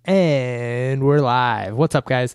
And we're live. What's up, guys?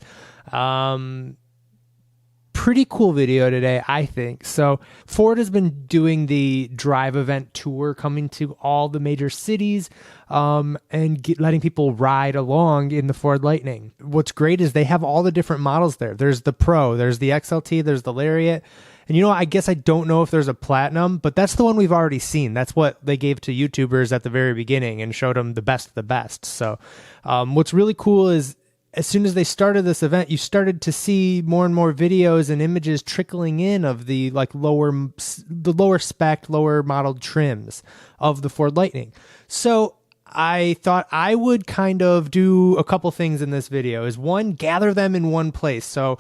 Pretty cool video today, I think. So Ford has been doing the drive event tour, coming to all the major cities and letting people ride along in the Ford Lightning. What's great is they have all the different models there. There's the Pro, there's the XLT, there's the Lariat. And you know, I guess I don't know if there's a Platinum, but that's the one we've already seen. That's what they gave to YouTubers at the very beginning and showed them the best of the best. So what's really cool is as soon as they started this event, you started to see more and more videos and images trickling in of the lower spec, lower modeled trims of the Ford Lightning. So I thought I would kind of do a couple things in this video. Is one, gather them in one place. So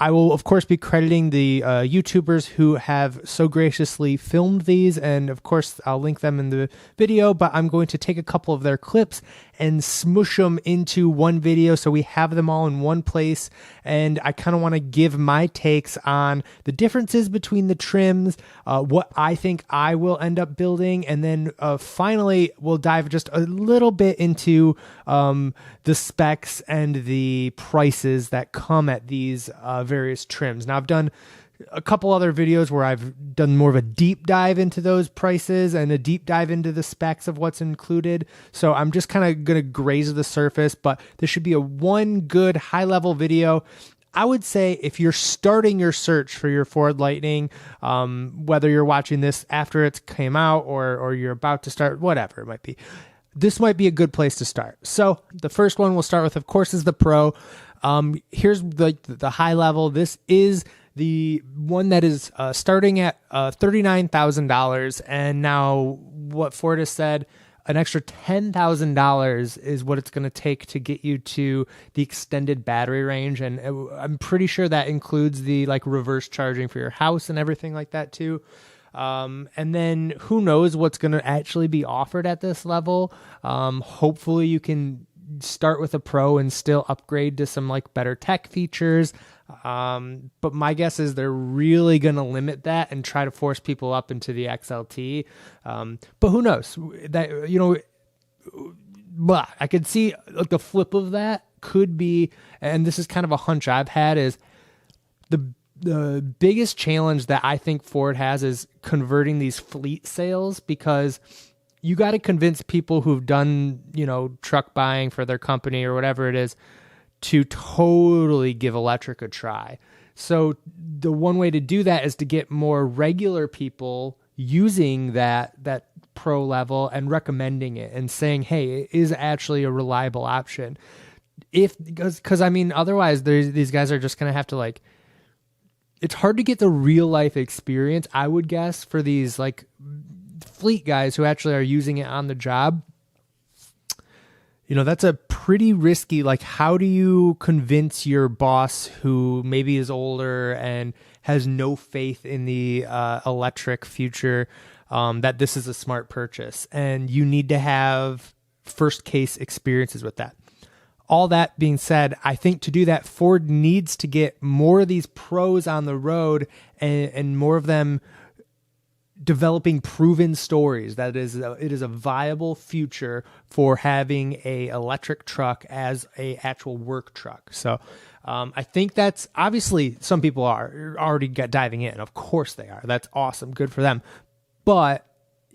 I will, of course, be crediting the YouTubers who have so graciously filmed these, and of course, I'll link them in the video, but I'm going to take a couple of their clips and smush them into one video so we have them all in one place, and I kind of want to give my takes on the differences between the trims, what I think I will end up building, and then finally, we'll dive just a little bit into the specs and the prices that come at these various trims. Now, I've done a couple other videos where I've done more of a deep dive into those prices and a deep dive into the specs of what's included. So I'm just kind of going to graze the surface, but this should be a one good high level video. I would say if you're starting your search for your Ford Lightning, whether you're watching this after it came out or you're about to start, whatever it might be, this might be a good place to start. So the first one we'll start with, of course, is the Pro. Here's the high level. This is the one that is starting at $39,000. And now what Ford has said, an extra $10,000 is what it's going to take to get you to the extended battery range. And I'm pretty sure that includes the reverse charging for your house and everything like that too. And then who knows what's going to actually be offered at this level. Hopefully you can start with a Pro and still upgrade to some better tech features. But my guess is they're really going to limit that and try to force people up into the XLT. But who knows that, I could see the flip of that could be, and this is kind of a hunch I've had, is the biggest challenge that I think Ford has is converting these fleet sales, because you got to convince people who've done, truck buying for their company or whatever it is to totally give electric a try. So the one way to do that is to get more regular people using that Pro level and recommending it and saying, hey, it is actually a reliable option. Because otherwise these guys are just going to have to it's hard to get the real life experience, I would guess, for these fleet guys who actually are using it on the job. That's a pretty risky, how do you convince your boss who maybe is older and has no faith in the electric future that this is a smart purchase? And you need to have first case experiences with that. All that being said, I think to do that, Ford needs to get more of these Pros on the road and more of them developing proven stories that it is a viable future for having a electric truck as a actual work truck. So I think that's obviously some people are already diving in. Of course they are. That's awesome. Good for them. But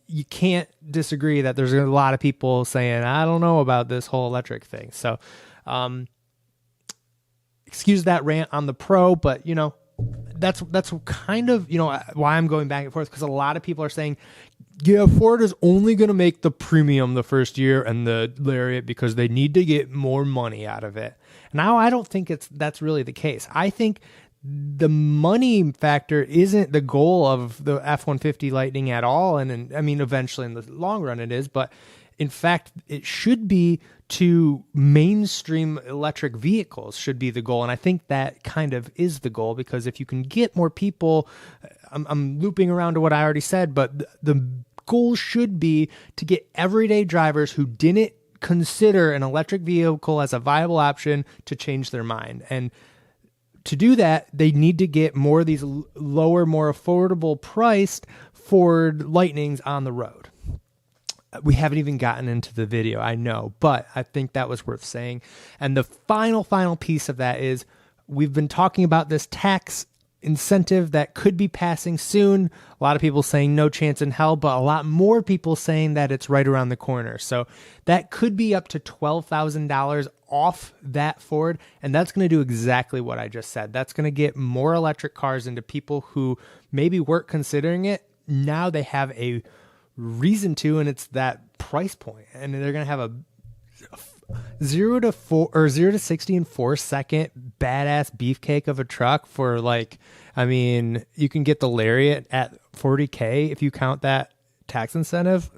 you can't disagree that there's a lot of people saying, I don't know about this whole electric thing. So, excuse that rant on the Pro, but that's kind of, why I'm going back and forth, because a lot of people are saying, yeah, Ford is only going to make the premium the first year and the Lariat because they need to get more money out of it. Now, I don't think that's really the case. I think the money factor isn't the goal of the F-150 Lightning at all. And eventually in the long run it is, but in fact, it should be to mainstream electric vehicles should be the goal. And I think that kind of is the goal, because if you can get more people, I'm looping around to what I already said, but the goal should be to get everyday drivers who didn't consider an electric vehicle as a viable option to change their mind. And to do that, they need to get more of these lower, more affordable priced Ford Lightnings on the road. we haven't even gotten into the video, I know, but I think that was worth saying. And the final piece of that is we've been talking about this tax incentive that could be passing soon. A lot of people saying no chance in hell, but a lot more people saying that it's right around the corner. So that could be up to $12,000 off that Ford. And that's going to do exactly what I just said. That's going to get more electric cars into people who maybe weren't considering it. Now they have a reason to, and it's that price point. And they're going to have a 0 to 60 in 4 second badass beefcake of a truck for like, I mean, you can get the Lariat at $40K if you count that tax incentive.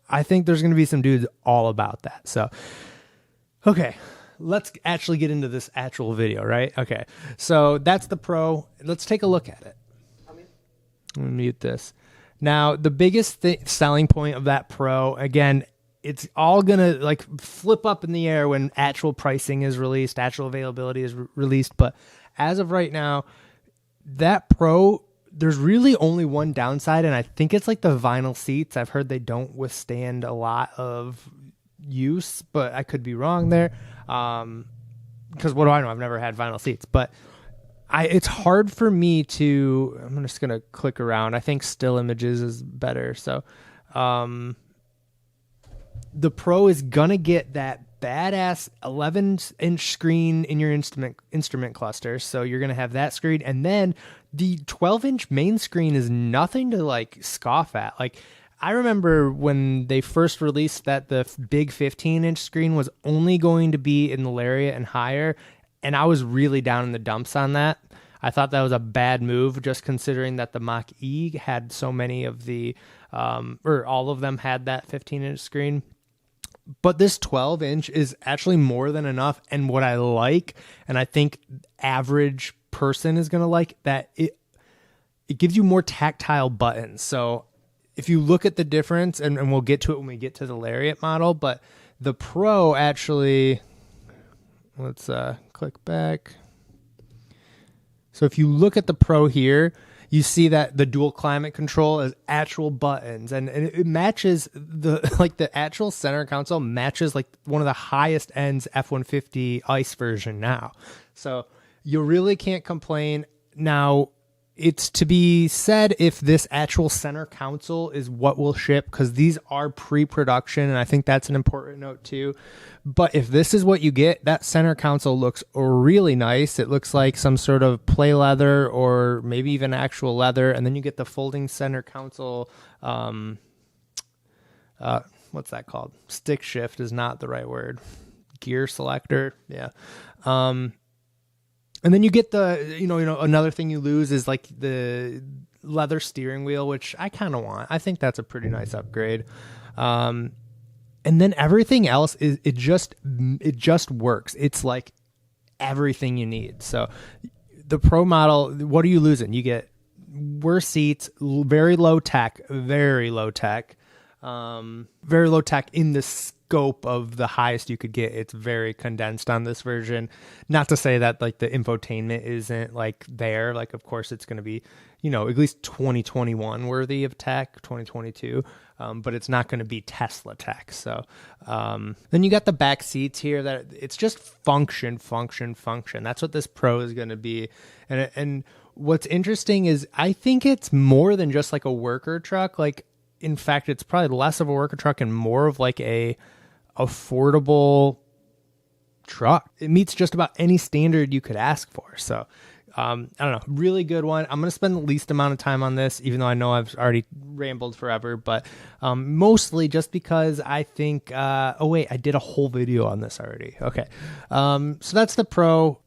I think there's going to be some dudes all about that. So, okay, let's actually get into this actual video, right? Okay, so that's the Pro. Let's take a look at it. Let me mute this. Now, the biggest selling point of that Pro, again, it's all going to like flip up in the air when actual pricing is released, actual availability is released. But as of right now, that Pro, there's really only one downside, and I think it's like the vinyl seats. I've heard they don't withstand a lot of use, but I could be wrong there. Because what do I know? I've never had vinyl seats, but it's hard for me to, I'm just going to click around. I think still images is better. So, the Pro is going to get that badass 11-inch screen in your instrument cluster. So you're going to have that screen. And then the 12-inch main screen is nothing to like scoff at. Like, I remember when they first released that the big 15-inch screen was only going to be in the Lariat and higher. And I was really down in the dumps on that. I thought that was a bad move, just considering that the Mach-E had so many of the, or all of them had that 15-inch screen. But this 12-inch is actually more than enough. And what I like, and I think average person is going to like, that it gives you more tactile buttons. So if you look at the difference, and we'll get to it when we get to the Lariat model, but the Pro actually, let's click back. So if you look at the Pro here, you see that the dual climate control is actual buttons, and it matches the actual center console matches like one of the highest ends F-150 ICE version now. So you really can't complain. Now, it's to be said if this actual center console is what will ship, because these are pre-production, and I think that's an important note too. But if this is what you get, that center console looks really nice. It looks like some sort of play leather or maybe even actual leather. And then you get the folding center console. What's that called? Stick shift is not the right word. Gear selector. Yeah. And then you get the, another thing you lose is like the leather steering wheel, which I kind of want. I think that's a pretty nice upgrade. And then everything else is it just works. It's like everything you need. So the Pro model, what are you losing? You get worse seats, very low tech in the scope of the highest you could get. It's very condensed on this version. Not to say that like the infotainment isn't like there. Like, of course it's going to be, at least 2021 worthy of tech, 2022. But it's not going to be Tesla tech. So then you got the back seats here that it's just function. That's what this Pro is going to be. And what's interesting is I think it's more than just like a worker truck. Like, in fact, it's probably less of a worker truck and more of like a affordable truck. It meets just about any standard you could ask for. So I don't know, really good one. I'm going to spend the least amount of time on this, even though I know I've already rambled forever, but mostly just because I think, I did a whole video on this already. Okay. So that's the Pro. All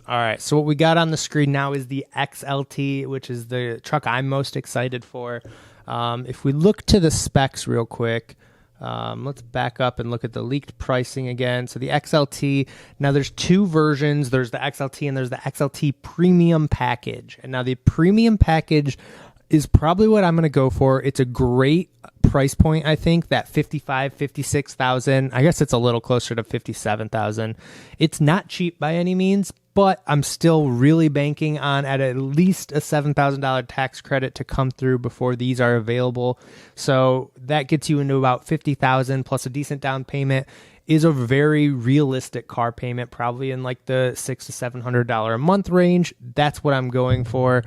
right. So what we got on the screen now is the XLT, which is the truck I'm most excited for. If we look to the specs real quick, let's back up and look at the leaked pricing again. So the XLT, now there's two versions. There's the XLT and there's the XLT Premium Package. And now the Premium Package is probably what I'm going to go for. It's a great price point, I think, that 55, 56,000. I guess it's a little closer to 57,000. It's not cheap by any means, but I'm still really banking on at least a $7,000 tax credit to come through before these are available. So that gets you into about 50,000 plus a decent down payment. Is a very realistic car payment, probably in like the $600 to $700 a month range. That's what I'm going for.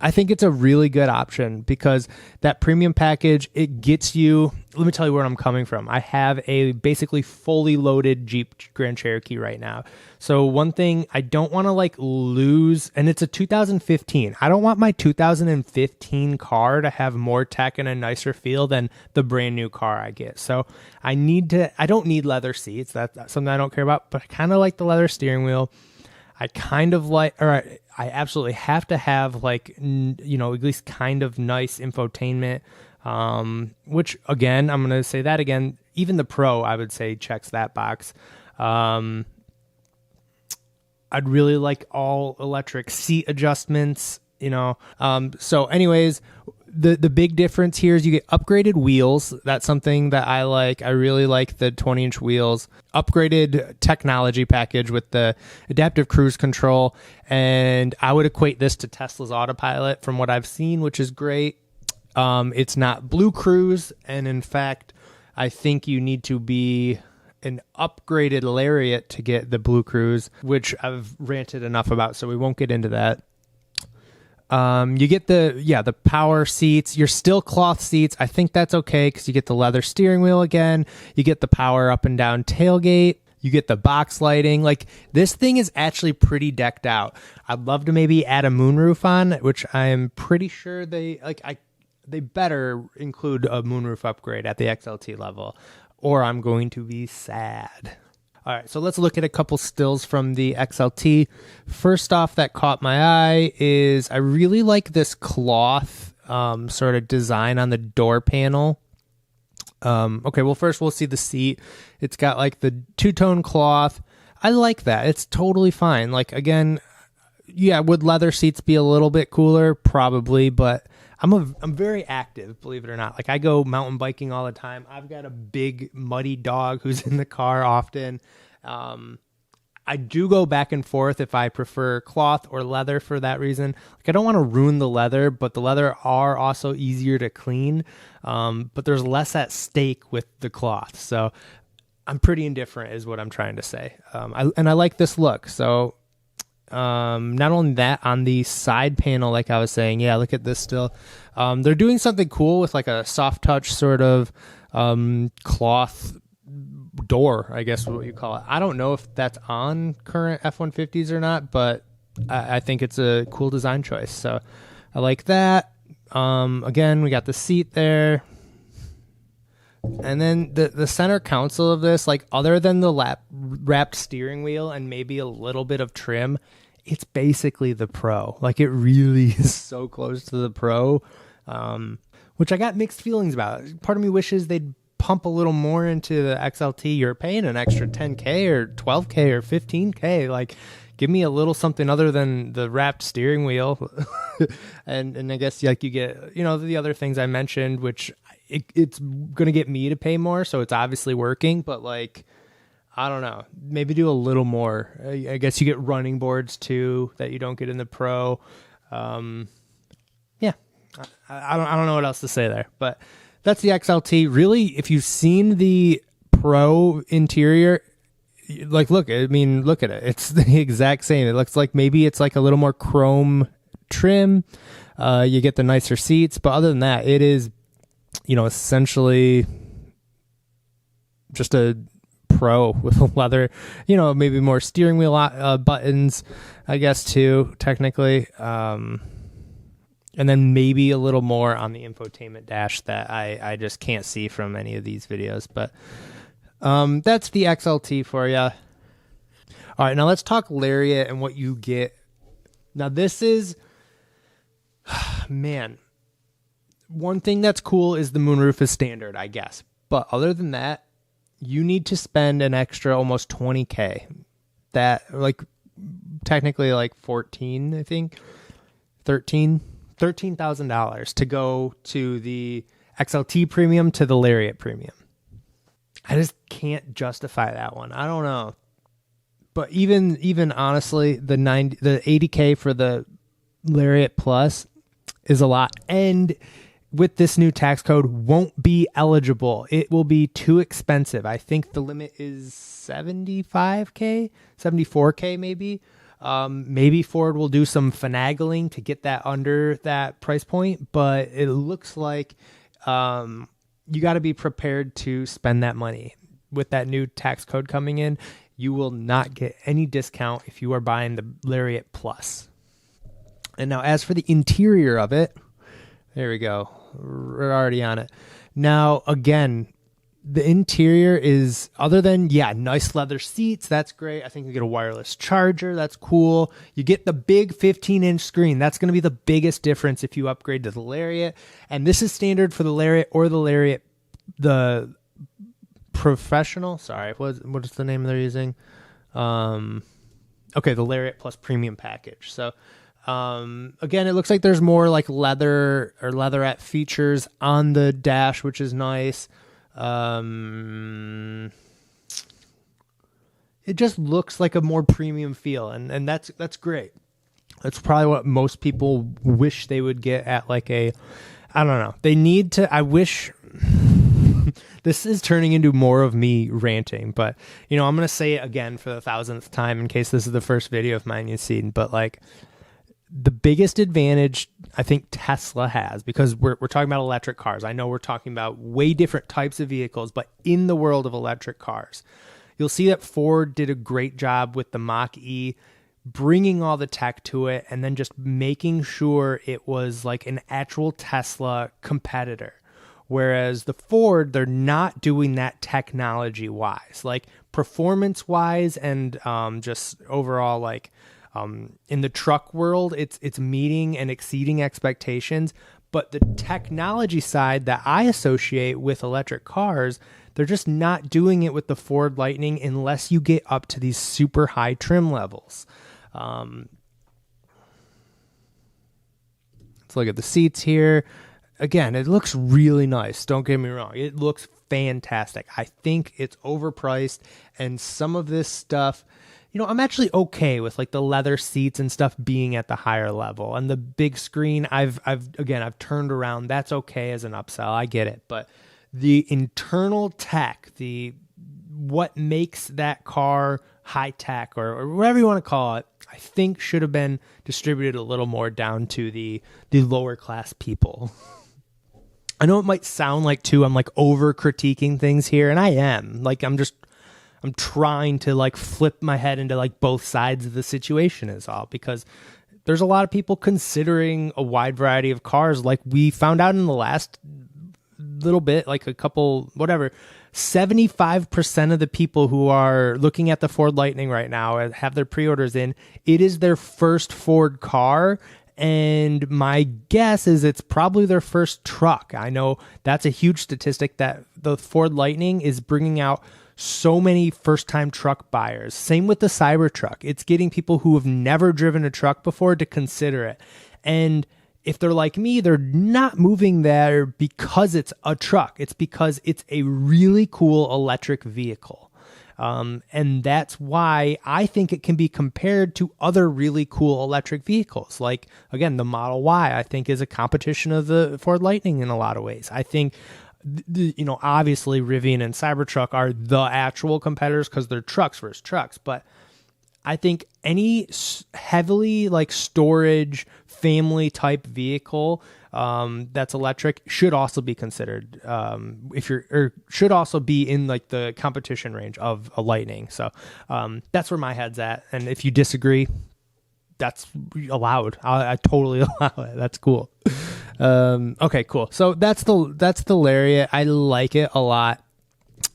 I think it's a really good option because that premium package, it gets you, let me tell you where I'm coming from. I have a basically fully loaded Jeep Grand Cherokee right now. So one thing I don't want to like lose, and it's a 2015. I don't want my 2015 car to have more tech and a nicer feel than the brand new car I get. So I don't need leather seats. That's something I don't care about, but I kind of like the leather steering wheel. I kind of like, or I absolutely have to have like, at least kind of nice infotainment, which again, I'm going to say that again, even the Pro, I would say checks that box. I'd really like all electric seat adjustments, so anyways, the big difference here is you get upgraded wheels. That's something that I like. I really like the 20-inch wheels. Upgraded technology package with the adaptive cruise control. And I would equate this to Tesla's autopilot from what I've seen, which is great. It's not Blue Cruise. And in fact, I think you need to be an upgraded Lariat to get the Blue Cruise, which I've ranted enough about, so we won't get into that. You get the power seats. You're still cloth seats. I think that's okay because you get the leather steering wheel again. You get the power up and down tailgate. You get the box lighting. Like, this thing is actually pretty decked out. I'd love to maybe add a moonroof on, which I'm pretty sure they better include a moonroof upgrade at the XLT level, or I'm going to be sad. All right, so let's look at a couple stills from the XLT. First off, that caught my eye is I really like this cloth sort of design on the door panel. Okay, well, first we'll see the seat. It's got like the two-tone cloth. I like that. It's totally fine. Like, again, yeah, would leather seats be a little bit cooler? Probably, but I'm very active, believe it or not. Like, I go mountain biking all the time. I've got a big muddy dog who's in the car often. I do go back and forth if I prefer cloth or leather for that reason. Like, I don't want to ruin the leather, but the leather are also easier to clean. But there's less at stake with the cloth. So I'm pretty indifferent is what I'm trying to say. I like this look. So not only that, on the side panel, like I was saying, yeah, look at this still. They're doing something cool with like a soft touch sort of cloth door, I guess what you call it. I don't know if that's on current F-150s or not, but I think it's a cool design choice. So I like that. Again, we got the seat there. And then the center console of this, like, other than the wrapped steering wheel and maybe a little bit of trim, it's basically the Pro. Like, it really is so close to the Pro, which I got mixed feelings about. Part of me wishes they'd pump a little more into the XLT. You're paying an extra $10K or $12K or $15K. Like, give me a little something other than the wrapped steering wheel. and I guess, like, you get, the other things I mentioned, which it's going to get me to pay more, so it's obviously working, but, like, I don't know, maybe do a little more. I guess you get running boards too that you don't get in the Pro. Yeah, I don't know what else to say there, but that's the XLT. Really, if you've seen the Pro interior, like, look at it. It's the exact same. It looks like maybe it's like a little more chrome trim. You get the nicer seats, but other than that, it is, essentially just a Pro with a leather, maybe more steering wheel buttons, I guess, too, technically. And then maybe a little more on the infotainment dash that I just can't see from any of these videos. But that's the XLT for you. All right, now let's talk Lariat and what you get. Now, this is, man, one thing that's cool is the moonroof is standard, I guess. But other than that, you need to spend an extra almost $20K. That, like, technically like 14, I think. 13 $13,000 to go to the XLT Premium to the Lariat Premium. I just can't justify that one. I don't know. But even honestly, the 80K for the Lariat Plus is a lot. And with this new tax code, won't be eligible. It will be too expensive. I think the limit is 75K, 74K maybe. Maybe Ford will do some finagling to get that under that price point, but it looks like you got to be prepared to spend that money. With that new tax code coming in, you will not get any discount if you are buying the Lariat Plus. And now as for the interior of it, there we go. We're already on it. Now, again, the interior is, other than, nice leather seats. That's great. I think you get a wireless charger. That's cool. You get the big 15-inch screen. That's going to be the biggest difference if you upgrade to the Lariat. And this is standard for the Lariat or the Lariat, the Professional. Sorry, what is the name they're using? Okay, the Lariat Plus Premium package. So, again, it looks like there's more like leather or leatherette features on the dash, which is nice. It just looks like a more premium feel, and that's great. That's probably what most people wish they would get at like a, I don't know. They need to, I wish, this is turning into more of me ranting, but I'm going to say it again for the 1,000th time in case this is the first video of mine you've seen, but like the biggest advantage I think Tesla has, because we're talking about electric cars. I know we're talking about way different types of vehicles, but in the world of electric cars, you'll see that Ford did a great job with the Mach-E, bringing all the tech to it and then just making sure it was like an actual Tesla competitor. Whereas the Ford, they're not doing that technology-wise, like performance-wise and just overall like in the truck world, it's meeting and exceeding expectations. But the technology side that I associate with electric cars, they're just not doing it with the Ford Lightning unless you get up to these super high trim levels. Let's look at the seats here. Again, it looks really nice. Don't get me wrong. It looks fantastic. I think it's overpriced, and some of this stuff, I'm actually okay with like the leather seats and stuff being at the higher level, and the big screen I've turned around. That's okay as an upsell. I get it. But the internal tech, what makes that car high tech or whatever you want to call it, I think should have been distributed a little more down to the lower class people. I know it might sound like too, I'm like over critiquing things here, and I am. Like I'm trying to like flip my head into like both sides of the situation is all, because there's a lot of people considering a wide variety of cars. Like we found out in the last little bit, like a couple, whatever, 75% of the people who are looking at the Ford Lightning right now and have their pre-orders in, it is their first Ford car. And my guess is it's probably their first truck. I know that's a huge statistic that the Ford Lightning is bringing out so many first-time truck buyers. Same with the Cybertruck. It's getting people who have never driven a truck before to consider it. And if they're like me, they're not moving there because it's a truck. It's because it's a really cool electric vehicle. And that's why I think it can be compared to other really cool electric vehicles. Like, again, the Model Y, I think, is a competition of the Ford Lightning in a lot of ways. I think, obviously Rivian and Cybertruck are the actual competitors because they're trucks versus trucks. But I think any heavily like storage family type vehicle that's electric should also be considered should also be in like the competition range of a Lightning. So that's where my head's at. And if you disagree, that's allowed. I totally allow it. That's cool. Okay, cool. So that's the Lariat. I like it a lot.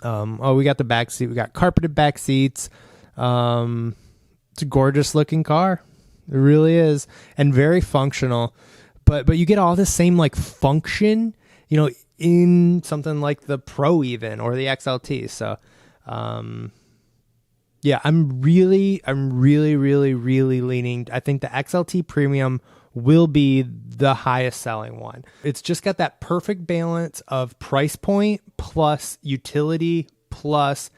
We got the back seat. We got carpeted back seats. It's a gorgeous looking car. It really is. And very functional. But you get all the same like function, in something like the Pro even or the XLT. So, yeah, I'm really, really, really leaning. I think the XLT Premium will be the highest selling one. It's just got that perfect balance of price point plus utility plus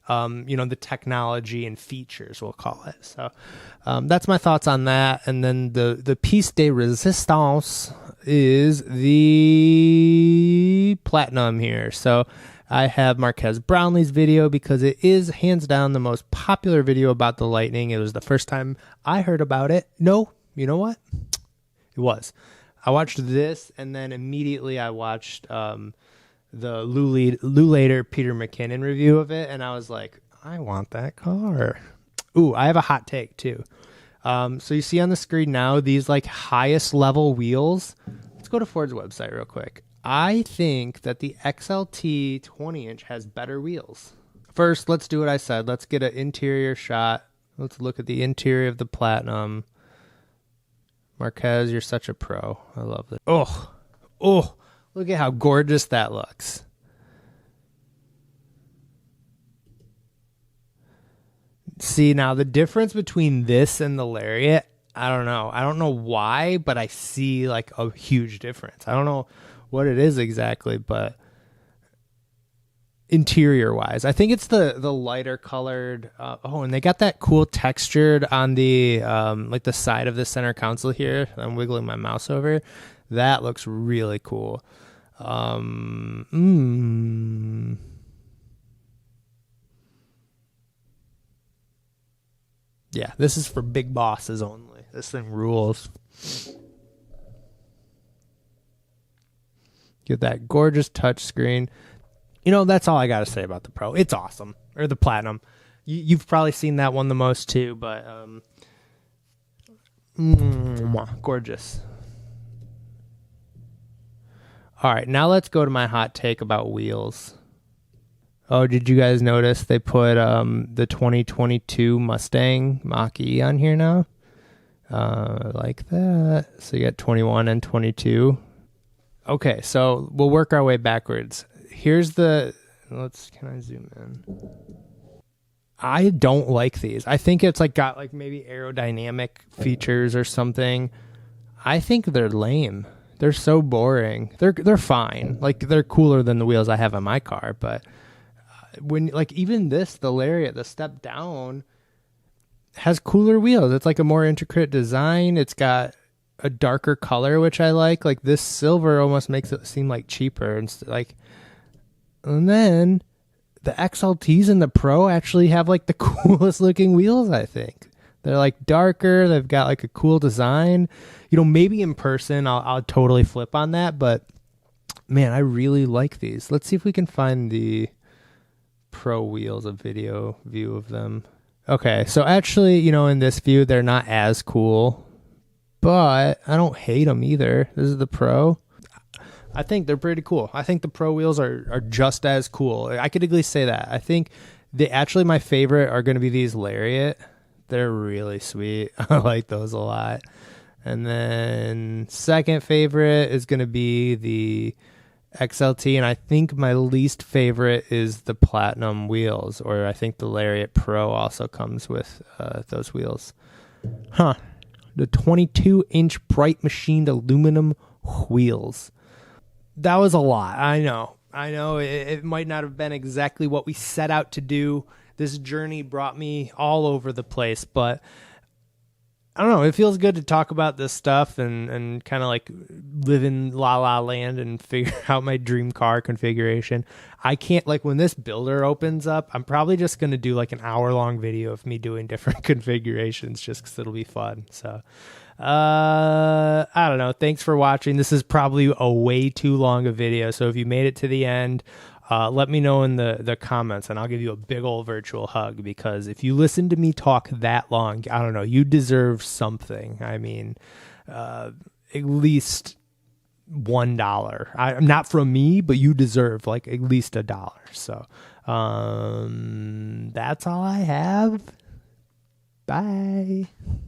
the technology and features, we'll call it. So that's my thoughts on that. And then the piece de resistance is the Platinum here. So I have Marques Brownlee's video because it is hands down the most popular video about the Lightning. It was the first time I heard about it. No, you know what? It was. I watched this, and then immediately I watched the Lou Later Peter McKinnon review of it, and I was like, I want that car. Ooh, I have a hot take too. So you see on the screen now these like highest level wheels. Let's go to Ford's website real quick. I think that the XLT 20-inch has better wheels. First, let's do what I said. Let's get an interior shot. Let's look at the interior of the Platinum. Marques, you're such a pro. I love this. Oh, look at how gorgeous that looks. See, now the difference between this and the Lariat, I don't know. I don't know why, but I see like a huge difference. I don't know what it is exactly, but interior wise, I think it's the lighter colored. And they got that cool textured on the like the side of the center console here. I'm wiggling my mouse over. That looks really cool. Yeah, this is for big bosses only. This thing rules. Get that gorgeous touchscreen. That's all I got to say about the Pro. It's awesome. Or the Platinum. You've probably seen that one the most too, but gorgeous. All right, now let's go to my hot take about wheels. Oh, did you guys notice they put the 2022 Mustang Mach-E on here now? Like that. So you got 21 and 22. Okay, so we'll work our way backwards. Here's can I zoom in? I don't like these. I think it's like got like maybe aerodynamic features or something. I think they're lame. They're so boring. They're fine. Like they're cooler than the wheels I have on my car, but when like even the Lariat, the step down has cooler wheels. It's like a more intricate design. It's got a darker color, which I like. Like this silver almost makes it seem like cheaper and then the XLTs and the Pro actually have like the coolest looking wheels. I think they're like darker. They've got like a cool design. Maybe in person I'll totally flip on that, but man, I really like these. Let's see if we can find the Pro wheels, a video view of them. Okay, so actually, in this view, they're not as cool, but I don't hate them either. This is the Pro. I think they're pretty cool. I think the Pro wheels are just as cool. I could at least say that. I think my favorite are going to be these Lariat. They're really sweet. I like those a lot. And then second favorite is going to be the XLT, and I think my least favorite is the Platinum wheels, or I think the Lariat Pro also comes with those wheels. The 22-inch bright machined aluminum wheels. That was a lot. I know. It might not have been exactly what we set out to do. This journey brought me all over the place, but I don't know. It feels good to talk about this stuff and kind of like live in la la land and figure out my dream car configuration. I can't, like, when this builder opens up, I'm probably just going to do like an hour-long video of me doing different configurations just because it'll be fun. So, I don't know. Thanks for watching. This is probably a way too long a video. So if you made it to the end, let me know in the comments, and I'll give you a big old virtual hug, because if you listen to me talk that long, I don't know, you deserve something. I mean, at least $1. Not from me, but you deserve like at least $1. So that's all I have. Bye.